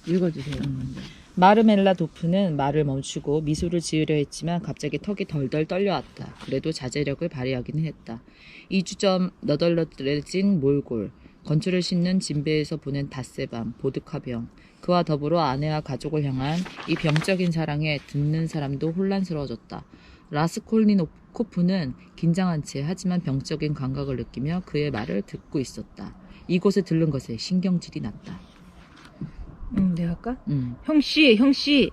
읽어주세요. 마르멜라도프는 말을 멈추고 미소를 지으려 했지만 갑자기 턱이 덜덜 떨려왔다. 그래도 자제력을 발휘하기는 했다. 2주 전 너덜너덜해진 몰골, 건초를 씹는 진배에서 보낸 닷새밤, 보드카병, 그와 더불어 아내와 가족을 향한 이 병적인 사랑에 듣는 사람도 혼란스러워졌다. 라스콜니코프는 긴장한 채 하지만 병적인 감각을 느끼며 그의 말을 듣고 있었다. 이곳에 들른 것에 신경질이 났다. 내가 할까? 형씨!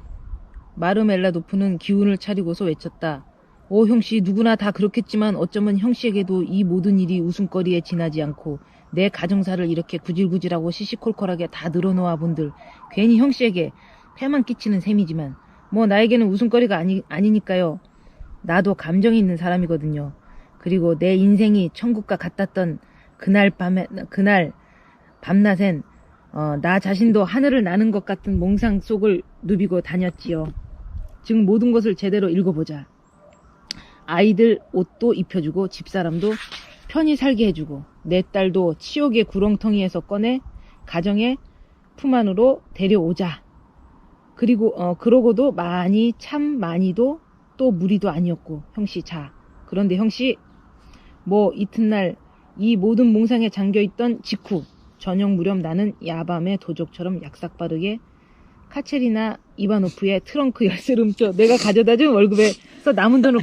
마르멜라도프는 기운을 차리고서 외쳤다. 오, 형씨, 누구나 다 그렇겠지만 어쩌면 형씨에게도 이 모든 일이 웃음거리에 지나지 않고 내 가정사를 이렇게 구질구질하고 시시콜콜하게 다 늘어놓아 본들 괜히 형씨에게 폐만 끼치는 셈이지만 뭐 나에게는 웃음거리가 아니니까요. 나도 감정이 있는 사람이거든요. 그리고 내 인생이 천국과 같았던 그날 밤낮엔 나 자신도 하늘을 나는 것 같은 몽상 속을 누비고 다녔지요. 지금 모든 것을 제대로 읽어보자. 아이들 옷도 입혀주고 집사람도 편히 살게 해주고 내 딸도 치욕의 구렁텅이에서 꺼내 가정의 품 안으로 데려오자. 그리고 그러고도 참 많이도 또 무리도 아니었고 형씨 자. 그런데 형씨 뭐 이튿날 이 모든 몽상에 잠겨있던 직후 저녁 무렵 나는 야밤의 도적처럼 약삭빠르게 카체리나 이바노프의 트렁크 열쇠를 훔쳐 내가 가져다준 월급에서 남은 돈을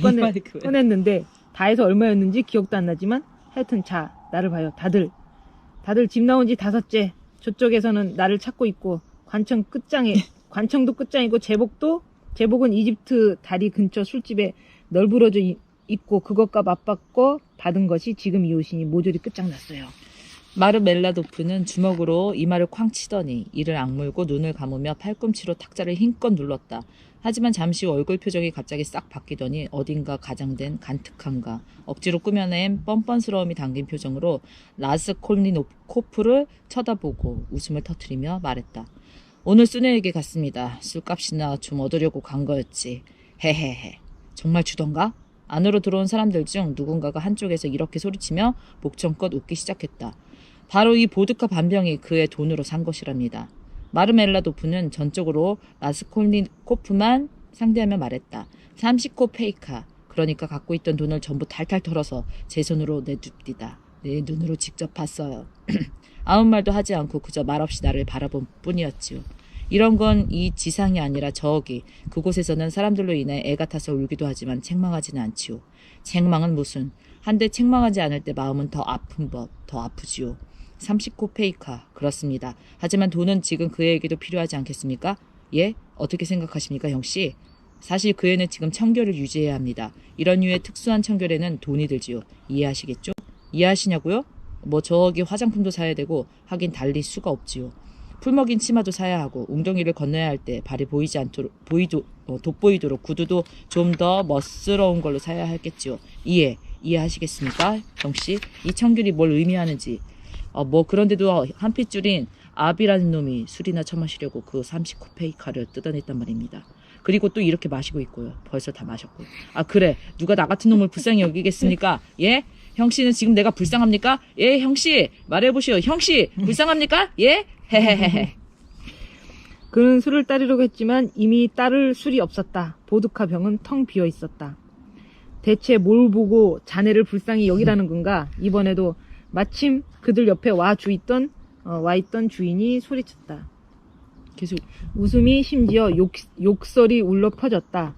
꺼냈는데 다 해서 얼마였는지 기억도 안 나지만 하여튼 자 나를 봐요. 다들 집 나온 지 5째. 저쪽에서는 나를 찾고 있고 관청도 끝장이고 제복은 이집트 다리 근처 술집에 널브러져 있고 그것과 맞바꿔 받은 것이 지금 이 옷이니 모조리 끝장났어요. 마르멜라도프는 주먹으로 이마를 쾅 치더니 이를 악물고 눈을 감으며 팔꿈치로 탁자를 힘껏 눌렀다. 하지만 잠시 후 얼굴 표정이 갑자기 싹 바뀌더니 어딘가 가장된 간특함과 억지로 꾸며낸 뻔뻔스러움이 담긴 표정으로 라스콜니코프를 쳐다보고 웃음을 터뜨리며 말했다. 오늘 수녀에게 갔습니다. 술값이나 좀 얻으려고 간 거였지. 헤헤헤. 정말 주던가? 안으로 들어온 사람들 중 누군가가 한쪽에서 이렇게 소리치며 목청껏 웃기 시작했다. 바로 이 보드카 반병이 그의 돈으로 산 것이랍니다. 마르멜라도프는 전적으로 라스콜니코프만 상대하며 말했다. 30코 페이카. 그러니까 갖고 있던 돈을 전부 탈탈 털어서 제 손으로 내줍디다. 내 눈으로 직접 봤어요. 아무 말도 하지 않고 그저 말없이 나를 바라본 뿐이었지요. 이런 건 이 지상이 아니라 저기 그곳에서는 사람들로 인해 애가 타서 울기도 하지만 책망하지는 않지요. 책망은 무슨 한데 책망하지 않을 때 마음은 더 아픈 법, 더 아프지요. 30코 페이카 그렇습니다. 하지만 돈은 지금 그에게도 필요하지 않겠습니까? 예? 어떻게 생각하십니까 형씨? 사실 그 애는 지금 청결을 유지해야 합니다. 이런 류의 특수한 청결에는 돈이 들지요. 이해하시겠죠? 이해하시냐고요? 뭐 저기 화장품도 사야 되고 하긴 달릴 수가 없지요. 풀먹인 치마도 사야 하고 웅덩이를 건너야 할 때 발이 보이지 않도록 돋보이도록 구두도 좀 더 멋스러운 걸로 사야 하겠지요. 이해하시겠습니까 형씨? 이 청결이 뭘 의미하는지. 뭐 그런데도 한 핏줄인 아비라는 놈이 술이나 처마시려고 그 30코 페이카를 뜯어냈단 말입니다. 그리고 또 이렇게 마시고 있고요. 벌써 다 마셨고. 그래 누가 나 같은 놈을 불쌍히 여기겠습니까? 예? 형씨는 지금 내가 불쌍합니까? 예 형씨 말해보시오. 형씨 불쌍합니까? 예? 헤헤헤헤. 그는 술을 따르려고 했지만 이미 따를 술이 없었다. 보드카 병은 텅 비어 있었다. 대체 뭘 보고 자네를 불쌍히 여기라는 건가? 이번에도 마침 그들 옆에 와 있던 주인이 소리쳤다. 계속 웃음이 심지어 욕설이 울려 퍼졌다.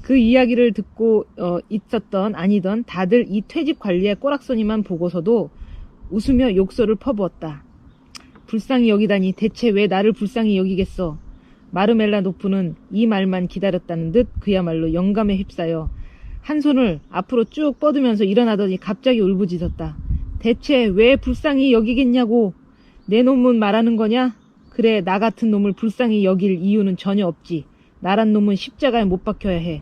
그 이야기를 듣고 있었던 아니던 다들 이 퇴직 관리의 꼬락서니만 보고서도 웃으며 욕설을 퍼부었다. 불쌍히 여기다니 대체 왜 나를 불쌍히 여기겠어. 마르멜라도프는 이 말만 기다렸다는 듯 그야말로 영감에 휩싸여 한 손을 앞으로 쭉 뻗으면서 일어나더니 갑자기 울부짖었다. 대체 왜 불쌍히 여기겠냐고. 내 놈은 말하는 거냐? 그래 나 같은 놈을 불쌍히 여길 이유는 전혀 없지. 나란 놈은 십자가에 못 박혀야 해.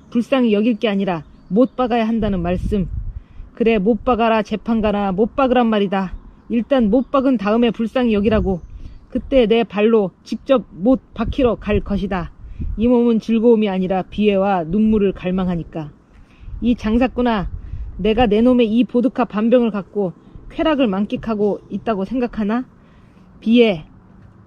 불쌍히 여길 게 아니라 못 박아야 한다는 말씀. 그래 못 박아라 재판가나 못 박으란 말이다. 일단 못 박은 다음에 불쌍히 여기라고. 그때 내 발로 직접 못 박히러 갈 것이다. 이 몸은 즐거움이 아니라 비애와 눈물을 갈망하니까. 이 장사꾼아, 내가 내 놈의 이 보드카 반병을 갖고 쾌락을 만끽하고 있다고 생각하나? 비애,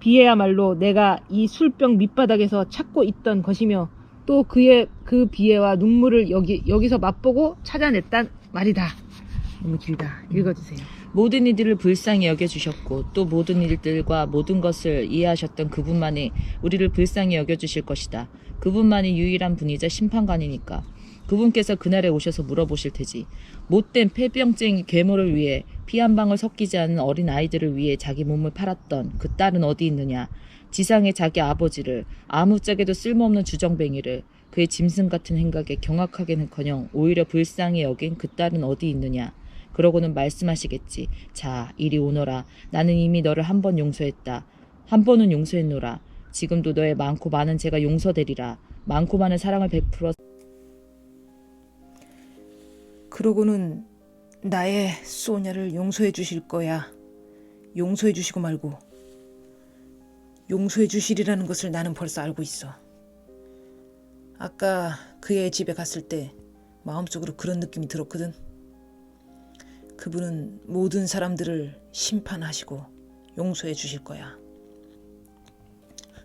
비애야말로 내가 이 술병 밑바닥에서 찾고 있던 것이며 또 그의 그 비애와 눈물을 여기서 맛보고 찾아냈단 말이다. 너무 길다. 읽어주세요. 모든 이들을 불쌍히 여겨주셨고 또 모든 일들과 모든 것을 이해하셨던 그분만이 우리를 불쌍히 여겨주실 것이다. 그분만이 유일한 분이자 심판관이니까. 그분께서 그날에 오셔서 물어보실 테지. 못된 폐병증 괴물을 위해 피 한 방울 섞이지 않은 어린 아이들을 위해 자기 몸을 팔았던 그 딸은 어디 있느냐. 지상의 자기 아버지를, 아무짝에도 쓸모없는 주정뱅이를, 그의 짐승 같은 행각에 경악하게는커녕 오히려 불쌍히 여긴 그 딸은 어디 있느냐. 그러고는 말씀하시겠지. 자, 이리 오너라. 나는 이미 너를 한 번 용서했다. 한 번은 용서했노라. 지금도 너의 많고 많은 죄가 용서되리라. 많고 많은 사랑을 베풀어. 그러고는 나의 소냐를 용서해 주실 거야. 용서해 주시고 말고. 용서해 주시리라는 것을 나는 벌써 알고 있어. 아까 그의 집에 갔을 때 마음속으로 그런 느낌이 들었거든. 그분은 모든 사람들을 심판하시고 용서해 주실 거야.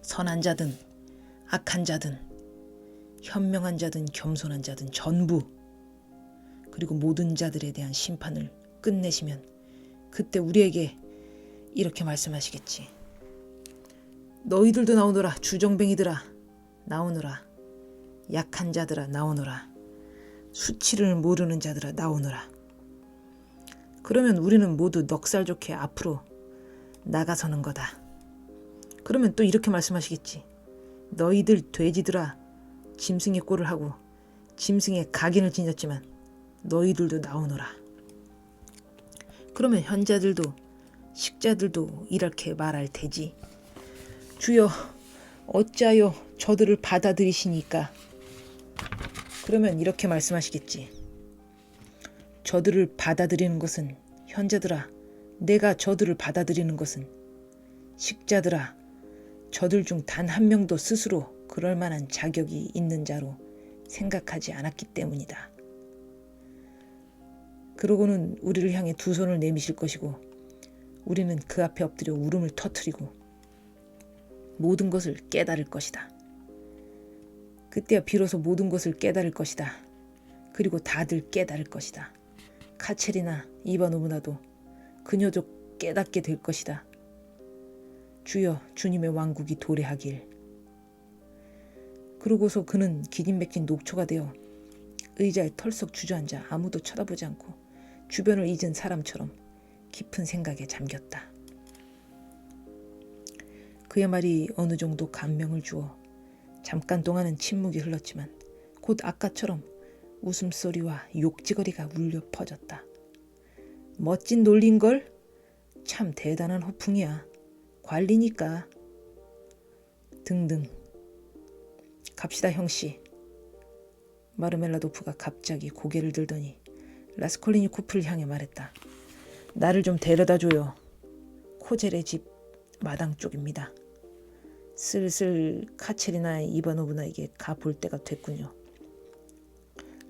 선한 자든 악한 자든 현명한 자든 겸손한 자든 전부, 그리고 모든 자들에 대한 심판을 끝내시면 그때 우리에게 이렇게 말씀하시겠지. 너희들도 나오너라. 주정뱅이들아 나오너라. 약한 자들아 나오너라. 수치를 모르는 자들아 나오너라. 그러면 우리는 모두 넉살 좋게 앞으로 나가서는 거다. 그러면 또 이렇게 말씀하시겠지. 너희들 돼지들아 짐승의 꼴을 하고 짐승의 각인을 지녔지만 너희들도 나오너라. 그러면 현자들도 식자들도 이렇게 말할 테지. 주여 어찌하여 저들을 받아들이시니까. 그러면 이렇게 말씀하시겠지. 저들을 받아들이는 것은, 현자들아 내가 저들을 받아들이는 것은, 식자들아 저들 중 단 한 명도 스스로 그럴 만한 자격이 있는 자로 생각하지 않았기 때문이다. 그러고는 우리를 향해 두 손을 내미실 것이고 우리는 그 앞에 엎드려 울음을 터뜨리고 모든 것을 깨달을 것이다. 그때야 비로소 모든 것을 깨달을 것이다. 그리고 다들 깨달을 것이다. 카체리나 이바노브나도 그녀도 깨닫게 될 것이다. 주여 주님의 왕국이 도래하길. 그러고서 그는 기진맥진 녹초가 되어 의자에 털썩 주저앉아 아무도 쳐다보지 않고 주변을 잊은 사람처럼 깊은 생각에 잠겼다. 그의 말이 어느 정도 감명을 주어 잠깐 동안은 침묵이 흘렀지만 곧 아까처럼 웃음소리와 욕지거리가 울려 퍼졌다. 멋진 논리인걸? 참 대단한 허풍이야. 관리니까. 등등. 갑시다 형씨. 마르멜라도프가 갑자기 고개를 들더니 라스콜리니코프를 향해 말했다. 나를 좀 데려다줘요. 코젤의 집 마당 쪽입니다. 슬슬 카체리나 이바노브나에게 가볼 때가 됐군요.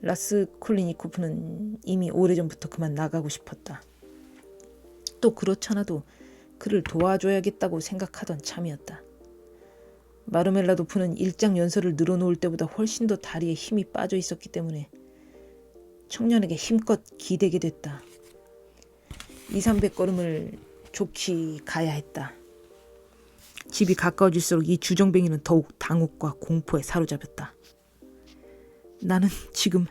라스콜리니코프는 이미 오래전부터 그만 나가고 싶었다. 또 그렇잖아도 그를 도와줘야겠다고 생각하던 참이었다. 마르멜라도프는 일장 연설을 늘어놓을 때보다 훨씬 더 다리에 힘이 빠져 있었기 때문에 청년에게 힘껏 기대게 됐다. 200~300걸음을 좋게 가야 했다. 집이 가까워질수록 이 주정뱅이는 더욱 당혹과 공포에 사로잡혔다. 나는 지금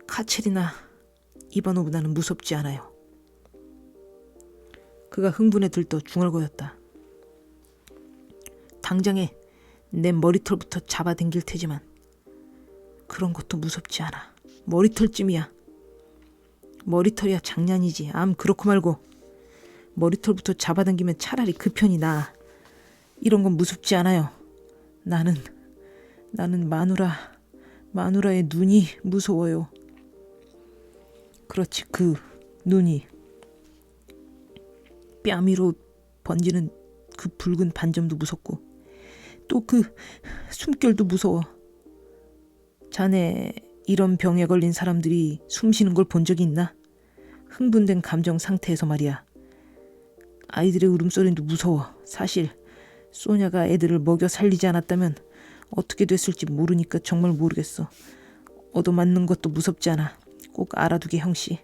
카체리나 이바노브나는 무섭지 않아요. 그가 흥분에 들떠 중얼거렸다. 당장에 내 머리털부터 잡아당길 테지만 그런 것도 무섭지 않아. 머리털쯤이야. 머리털이야 장난이지. 그렇고 말고 머리털부터 잡아당기면 차라리 그 편이 나아. 이런 건 무섭지 않아요. 나는 마누라의 눈이 무서워요. 그렇지, 그 눈이 뺨 위로 번지는 그 붉은 반점도 무섭고 또 그 숨결도 무서워. 자네 이런 병에 걸린 사람들이 숨 쉬는 걸 본 적이 있나? 흥분된 감정 상태에서 말이야. 아이들의 울음소리도 무서워. 사실 소냐가 애들을 먹여 살리지 않았다면 어떻게 됐을지 모르니까 정말 모르겠어. 얻어맞는 것도 무섭지 않아. 꼭 알아두게 형씨.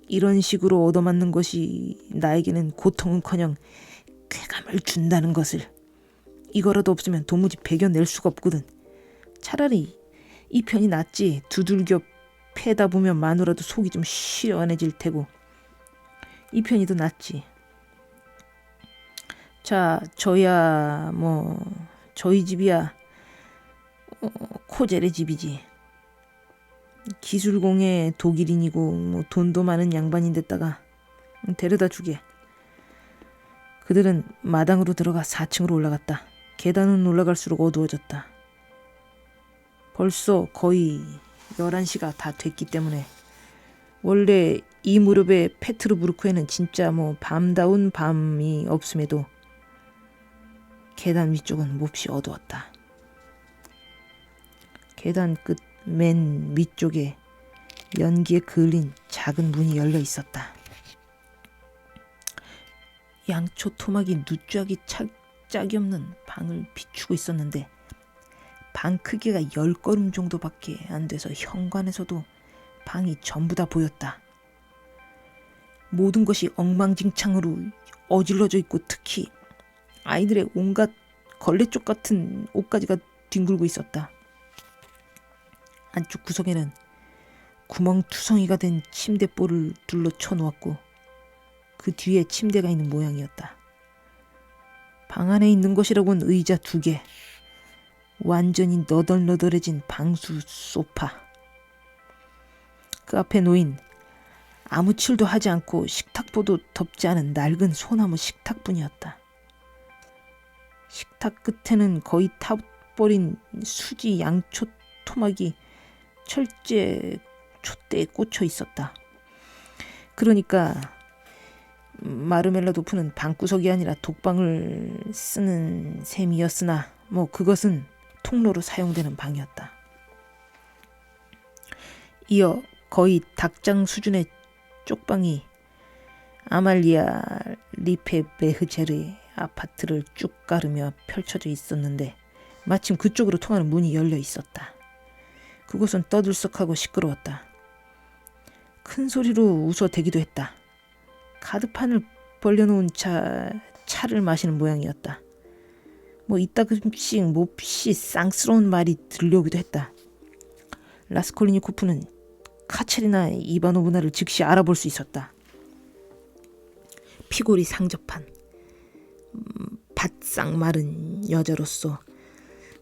이런 식으로 얻어맞는 것이 나에게는 고통은커녕 쾌감을 준다는 것을. 이거라도 없으면 도무지 배겨낼 수가 없거든. 차라리 이 편이 낫지. 두들겨 패다 보면 마누라도 속이 좀 시원해질 테고. 이 편이 더 낫지. 자, 저야 뭐 저희 집이야 코젤의 집이지. 기술공예 독일인이고 뭐 돈도 많은 양반인데다가 데려다 주게. 그들은 마당으로 들어가 4층으로 올라갔다. 계단은 올라갈수록 어두워졌다. 벌써 거의 11시가 다 됐기 때문에 원래 이 무렵의 페트르부르크에는 진짜 뭐 밤다운 밤이 없음에도 계단 위쪽은 몹시 어두웠다. 계단 끝 맨 위쪽에 연기에 그을린 작은 문이 열려 있었다. 양초 토막이 누추하기 짝이 없는 방을 비추고 있었는데 방 크기가 10걸음 정도밖에 안 돼서 현관에서도 방이 전부 다 보였다. 모든 것이 엉망진창으로 어질러져 있고 특히 아이들의 온갖 걸레쪽 같은 옷가지가 뒹굴고 있었다. 안쪽 구석에는 구멍투성이가 된 침대볼을 둘러 쳐놓았고 그 뒤에 침대가 있는 모양이었다. 방 안에 있는 것이라고는 의자 2개, 완전히 너덜너덜해진 방수 소파, 그 앞에 놓인 아무 칠도 하지 않고 식탁보도 덮지 않은 낡은 소나무 식탁뿐이었다. 식탁 끝에는 거의 타버린 수지 양초 토막이 철제 촛대에 꽂혀 있었다. 그러니까 마르멜라도프는 방구석이 아니라 독방을 쓰는 셈이었으나 뭐 그것은 통로로 사용되는 방이었다. 이어 거의 닭장 수준의 쪽방이 아말리아 리페베흐제르의 아파트를 쭉 가르며 펼쳐져 있었는데 마침 그쪽으로 통하는 문이 열려 있었다. 그곳은 떠들썩하고 시끄러웠다. 큰 소리로 웃어대기도 했다. 가득판을 벌려놓은 차를 마시는 모양이었다. 뭐 이따금씩 몹시 쌍스러운 말이 들려오기도 했다. 라스콜리니코프는 카체리나 이바노브나를 즉시 알아볼 수 있었다. 피골이 상접한 바싹 마른 여자로서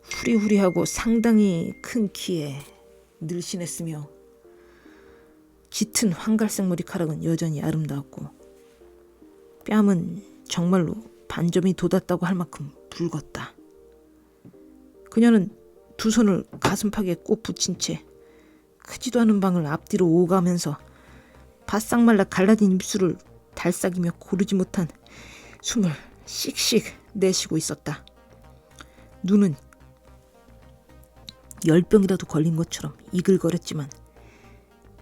후리후리하고 상당히 큰 키에 늘씬했으며 짙은 황갈색 머리카락은 여전히 아름다웠고 뺨은 정말로 반점이 돋았다고 할 만큼 붉었다. 그녀는 두 손을 가슴팍에 꼭 붙인 채 크지도 않은 방을 앞뒤로 오가면서 바싹 말라 갈라진 입술을 달싹이며 고르지 못한 숨을 씩씩 내쉬고 있었다. 눈은 열병이라도 걸린 것처럼 이글거렸지만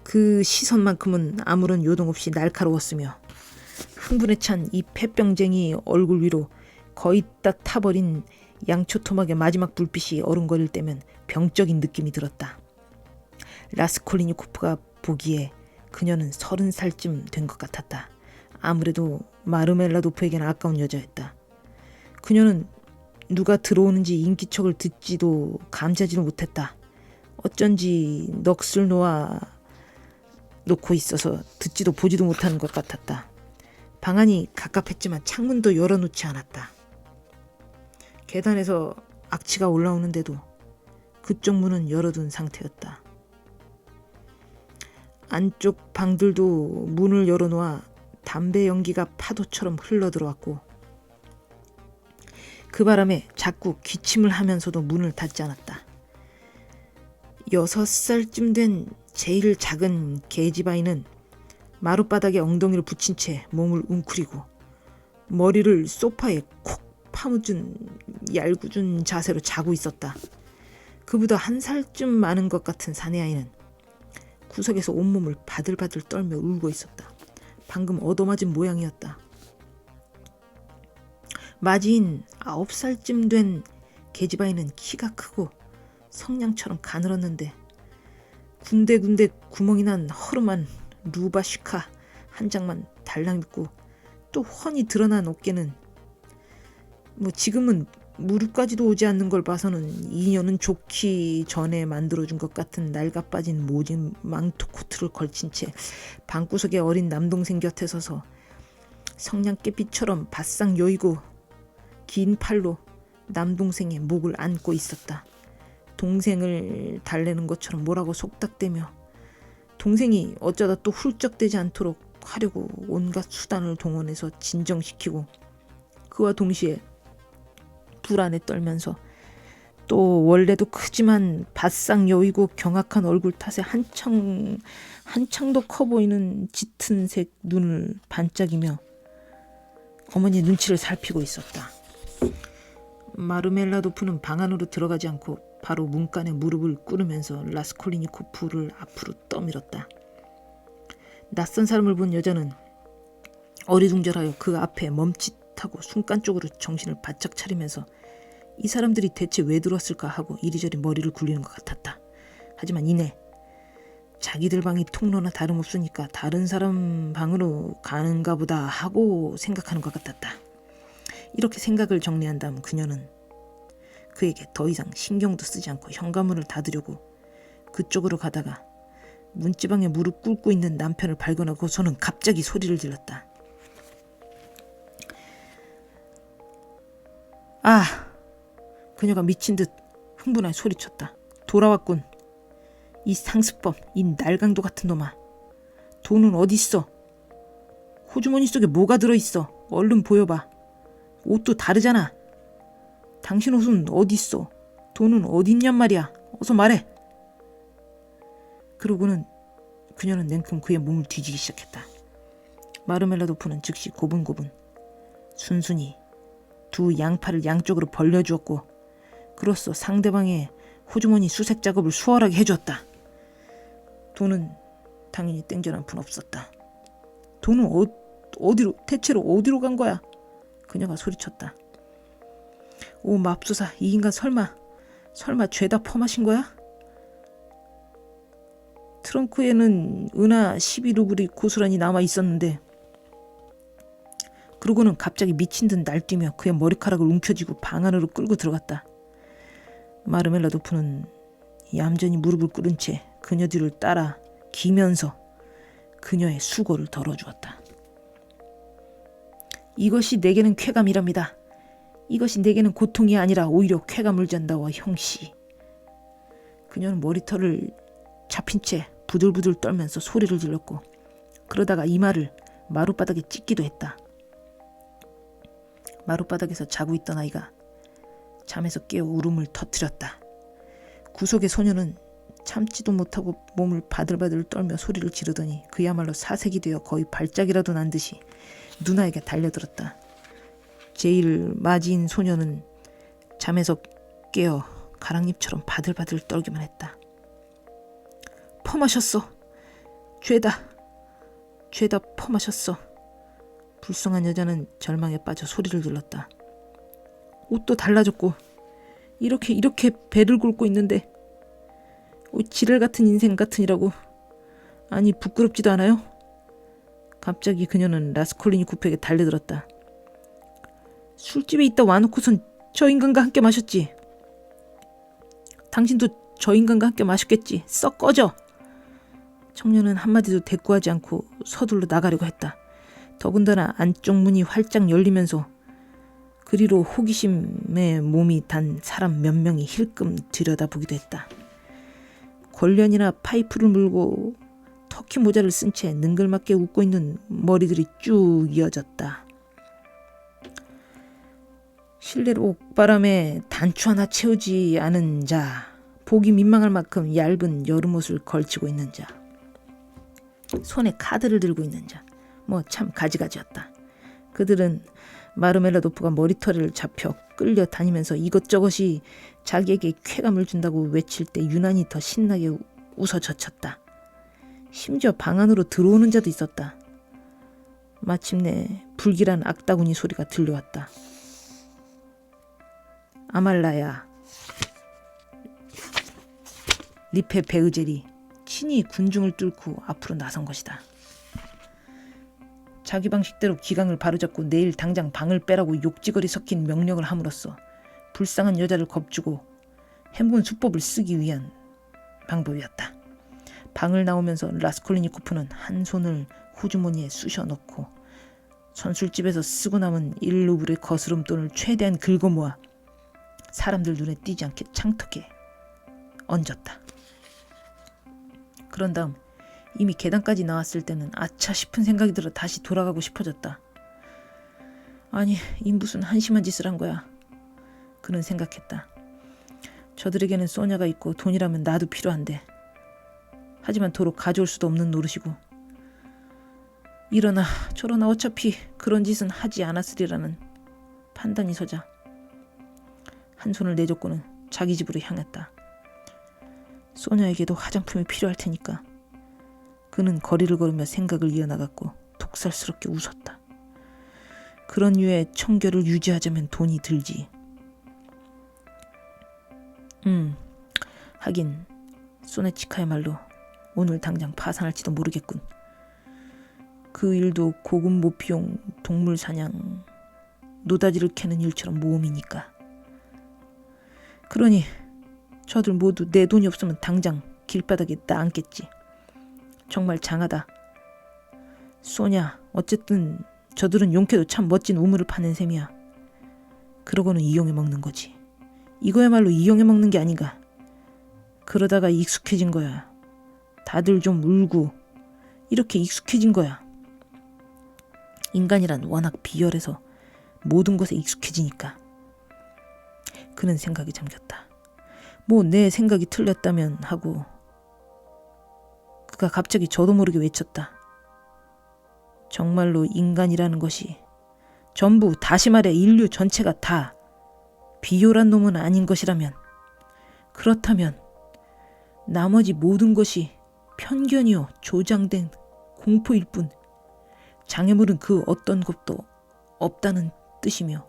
그 시선만큼은 아무런 요동 없이 날카로웠으며 흥분에 찬 이 폐병쟁이 얼굴 위로 거의 다 타버린 양초 토막의 마지막 불빛이 어른거릴 때면 병적인 느낌이 들었다. 라스콜리니코프가 보기에 그녀는 30살쯤 된 것 같았다. 아무래도 마르멜라도프에게는 아까운 여자였다. 그녀는 누가 들어오는지 인기척을 듣지도 감지하지도 못했다. 어쩐지 넋을 놓고 있어서 듣지도 보지도 못하는 것 같았다. 방 안이 갑갑했지만 창문도 열어놓지 않았다. 계단에서 악취가 올라오는데도 그쪽 문은 열어둔 상태였다. 안쪽 방들도 문을 열어놓아 담배 연기가 파도처럼 흘러들어왔고 그 바람에 자꾸 기침을 하면서도 문을 닫지 않았다. 6살쯤 된 제일 작은 계집아이는 마룻바닥에 엉덩이를 붙인 채 몸을 웅크리고 머리를 소파에 콕 파묻은 얄궂은 자세로 자고 있었다. 그보다 1살쯤 많은 것 같은 사내아이는 구석에서 온몸을 바들바들 떨며 울고 있었다. 방금 얻어맞은 모양이었다. 마지인 9살쯤 된 계집아이는 키가 크고 성냥처럼 가늘었는데 군데군데 구멍이 난 허름한 루바슈카 한 장만 달랑 입고 또 훤히 드러난 어깨는 지금은 무릎까지도 오지 않는 걸 봐서는 2년은 좋기 전에 만들어준 것 같은 낡아빠진 모진 망토 코트를 걸친 채 방구석에 어린 남동생 곁에 서서 성냥개빛처럼 바싹 여이고 긴 팔로 남동생의 목을 안고 있었다. 동생을 달래는 것처럼 뭐라고 속닥대며 동생이 어쩌다 또 훌쩍대지 않도록 하려고 온갖 수단을 동원해서 진정시키고 그와 동시에 불안에 떨면서 또 원래도 크지만 바싹 여이고 경악한 얼굴 탓에 한창 더 커 보이는 짙은 색 눈을 반짝이며 어머니 눈치를 살피고 있었다. 마르멜라도프는 방 안으로 들어가지 않고 바로 문간에 무릎을 꿇으면서 라스콜리니코프를 앞으로 떠밀었다. 낯선 사람을 본 여자는 어리둥절하여 그 앞에 멈칫하고 순간적으로 정신을 바짝 차리면서 이 사람들이 대체 왜 들어왔을까 하고 이리저리 머리를 굴리는 것 같았다. 하지만 이내 자기들 방이 통로나 다름없으니까 다른 사람 방으로 가는가 보다 하고 생각하는 것 같았다. 이렇게 생각을 정리한 다음 그녀는 그에게 더 이상 신경도 쓰지 않고 현관문을 닫으려고 그쪽으로 가다가 문지방에 무릎 꿇고 있는 남편을 발견하고서는 갑자기 소리를 질렀다. 아! 그녀가 미친 듯 흥분하여 소리쳤다. 돌아왔군. 이 상습범, 이 날강도 같은 놈아. 돈은 어디 있어? 호주머니 속에 뭐가 들어있어? 얼른 보여봐. 옷도 다르잖아. 당신 옷은 어디 있어? 돈은 어디 있냔 말이야. 어서 말해. 그러고는 그녀는 냉큼 그의 몸을 뒤지기 시작했다. 마르멜라도프는 즉시 고분고분 순순히 두 양팔을 양쪽으로 벌려주었고 그로써 상대방의 호주머니 수색 작업을 수월하게 해주었다. 돈은 당연히 땡전 한 푼 없었다. 돈은 대체로 어디로 간 거야? 그녀가 소리쳤다. 오 맙소사, 이 인간 설마 죄다 퍼마신 거야? 트렁크에는 은하 12루블이 고스란히 남아 있었는데 그러고는 갑자기 미친 듯 날뛰며 그의 머리카락을 움켜쥐고 방 안으로 끌고 들어갔다. 마르멜라도프는 얌전히 무릎을 꿇은 채 그녀 뒤를 따라 기면서 그녀의 수고를 덜어주었다. 이것이 내게는 쾌감이랍니다. 이것이 내게는 고통이 아니라 오히려 쾌감을 준다와 형씨. 그녀는 머리털을 잡힌 채 부들부들 떨면서 소리를 질렀고 그러다가 이마를 마룻바닥에 찍기도 했다. 마룻바닥에서 자고 있던 아이가 잠에서 깨어 울음을 터뜨렸다. 구석의 소녀는 참지도 못하고 몸을 바들바들 떨며 소리를 지르더니 그야말로 사색이 되어 거의 발작이라도 난 듯이 누나에게 달려들었다. 제일 맞이인 소녀는 잠에서 깨어 가랑잎처럼 바들바들 떨기만 했다. 퍼마셨어. 죄다 퍼마셨어. 불쌍한 여자는 절망에 빠져 소리를 질렀다. 옷도 달라졌고 이렇게 배를 굴고 있는데 지랄 같은 인생 같으니라고. 아니 부끄럽지도 않아요? 갑자기 그녀는 라스콜리니코프에게 달려들었다. 술집에 있다 와놓고선 저 인간과 함께 마셨지. 당신도 저 인간과 함께 마셨겠지. 썩 꺼져. 청년은 한마디도 대꾸하지 않고 서둘러 나가려고 했다. 더군다나 안쪽 문이 활짝 열리면서 그리로 호기심에 몸이 단 사람 몇 명이 힐끔 들여다보기도 했다. 권련이나 파이프를 물고 터키 모자를 쓴 채 능글맞게 웃고 있는 머리들이 쭉 이어졌다. 실내로 옥바람에 단추 하나 채우지 않은 자, 보기 민망할 만큼 얇은 여름옷을 걸치고 있는 자, 손에 카드를 들고 있는 자, 참 가지가지였다. 그들은 마르멜라도프가 머리털을 잡혀 끌려다니면서 이것저것이 자기에게 쾌감을 준다고 외칠 때 유난히 더 신나게 웃어젖혔다. 심지어 방 안으로 들어오는 자도 있었다. 마침내 불길한 악다구니 소리가 들려왔다. 아말라야 리페 베으젤이 친히 군중을 뚫고 앞으로 나선 것이다. 자기 방식대로 기강을 바로잡고 내일 당장 방을 빼라고 욕지거리 섞인 명령을 함으로써 불쌍한 여자를 겁주고 해묵은 수법을 쓰기 위한 방법이었다. 방을 나오면서 라스콜리니코프는 한 손을 호주머니에 쑤셔 넣고 선술집에서 쓰고 남은 1루블의 거스름돈을 최대한 긁어모아 사람들 눈에 띄지 않게 창턱에 얹었다. 그런 다음 이미 계단까지 나왔을 때는 아차 싶은 생각이 들어 다시 돌아가고 싶어졌다. 아니, 이 무슨 한심한 짓을 한 거야. 그는 생각했다. 저들에게는 소냐가 있고 돈이라면 나도 필요한데, 하지만 도로 가져올 수도 없는 노릇이고, 이러나 저러나 어차피 그런 짓은 하지 않았으리라는 판단이 서자 한 손을 내줬고는 자기 집으로 향했다. 소냐에게도 화장품이 필요할 테니까. 그는 거리를 걸으며 생각을 이어나갔고 독살스럽게 웃었다. 그런 류의 청결을 유지하자면 돈이 들지. 하긴 소네치카야말로 오늘 당장 파산할지도 모르겠군. 그 일도 고급 모피용 동물 사냥, 노다지를 캐는 일처럼 모험이니까. 그러니 저들 모두 내 돈이 없으면 당장 길바닥에 나앉겠지. 정말 장하다. 소냐, 어쨌든 저들은 용케도 참 멋진 우물을 파낸 셈이야. 그러고는 이용해 먹는 거지. 이거야말로 이용해 먹는 게 아닌가. 그러다가 익숙해진 거야. 다들 좀 울고 이렇게 익숙해진 거야. 인간이란 워낙 비열해서 모든 것에 익숙해지니까. 그는 생각에 잠겼다. 뭐 내 생각이 틀렸다면 하고 그가 갑자기 저도 모르게 외쳤다. 정말로 인간이라는 것이 전부, 다시 말해 인류 전체가 다 비열한 놈은 아닌 것이라면, 그렇다면 나머지 모든 것이 편견이요 조장된 공포일 뿐 장애물은 그 어떤 것도 없다는 뜻이며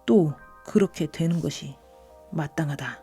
또 그렇게 되는 것이 마땅하다.